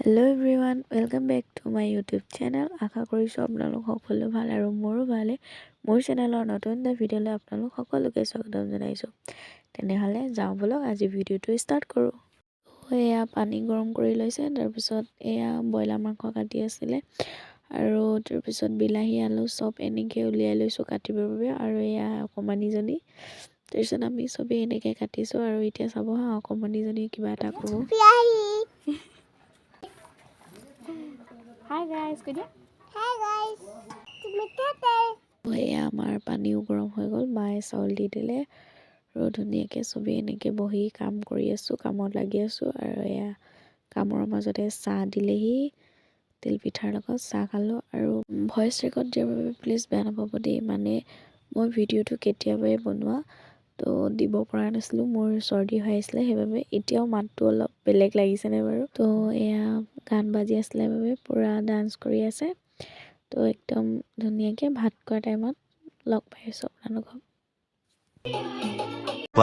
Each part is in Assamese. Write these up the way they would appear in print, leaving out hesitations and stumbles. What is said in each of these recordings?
Hello' everyone, welcome back to my YouTube channel. আশা কৰিছোঁ আপোনালোক সকলো ভাল আৰু মোৰো ভালে। মোৰ চেনেলৰ নতুন এটা ভিডিঅ'লৈ আপোনালোক সকলোকে স্বাগতম জনাইছোঁ। তেনেহ'লে যাওঁ ব'লক আজি ভিডিঅ'টো ষ্টাৰ্ট কৰোঁ। এয়া পানী গৰম কৰি লৈছে, তাৰপিছত এয়া ব্ৰইলাৰ মাংস কাটি আছিলে আৰু তাৰপিছত বিলাহী আলু চব এনেকৈ উলিয়াই লৈছোঁ কাটিবৰ বাবে। আৰু এয়া অকণমানিজনী, তাৰপিছত আমি চবেই এনেকৈ কাটিছোঁ। আৰু এতিয়া চাব হা, অকণমানিজনী কিবা এটা কৰোঁ। হাই গাইজ, কৈ দিয়া। হাই গাইজ, এয়া আমাৰ পানীও গৰম হৈ গ'ল, মায়ে চাউল দি দিলে আৰু ধুনীয়াকৈ চবেই এনেকৈ বহি কাম কৰি আছোঁ, কামত লাগি আছোঁ। আৰু এয়া কামৰ মাজতে চাহ দিলেহি, তিল পিঠাৰ লগত চাহ খালোঁ। আৰু ভইচ ৰেকৰ্ড দিয়াৰ বাবে প্লিজ বেয়া নাপাব দেই, মানে মই ভিডিঅ'টো কেতিয়াবাই বনোৱা তো দিব পৰা নাছিলোঁ, মোৰ চৰ্দি হৈ আছিলে সেইবাবে। এতিয়াও মাতটো অলপ বেলেগ লাগিছেনে বাৰু। তো এয়া গান বাজি আছিলে বাবে পূৰা ডান্স কৰি আছে। তো একদম ধুনীয়াকৈ ভাত খোৱাৰ টাইমত লগ পাইছোঁ আপোনালোকক।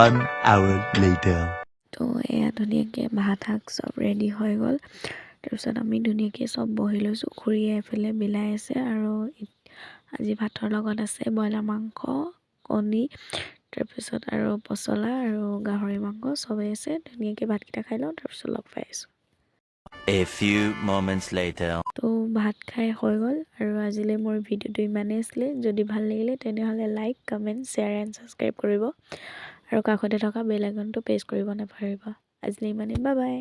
1 hour later. তো এয়া ধুনীয়াকৈ ভাত শাক চব ৰেডি হৈ গ'ল। তাৰপিছত আমি ধুনীয়াকৈ চব বহি লৈছোঁ। খুৰীয়ে এফালে বিলাই আছে আৰু আজি ভাতৰ লগত আছে ব্ৰইলাৰ মাংস, কণী, তাৰপিছত আৰু পচলা আৰু গাহৰি মাংস চবেই আছে। ধুনীয়াকৈ ভাতকেইটা খাই লওঁ, তাৰপিছত লগ পাই আছোঁ। A few moments later. তো ভাত খাই হৈ গ'ল আৰু আজিলৈ মোৰ ভিডিঅ'টো ইমানেই আছিলে। যদি ভাল লাগিলে তেনেহ'লে like, comment, share and subscribe কৰিব আৰু কাষতে থকা বেল আইকনটো প্ৰেছ কৰিব নাপাহৰিব। আজিলৈ ইমানেই, বাই বাই।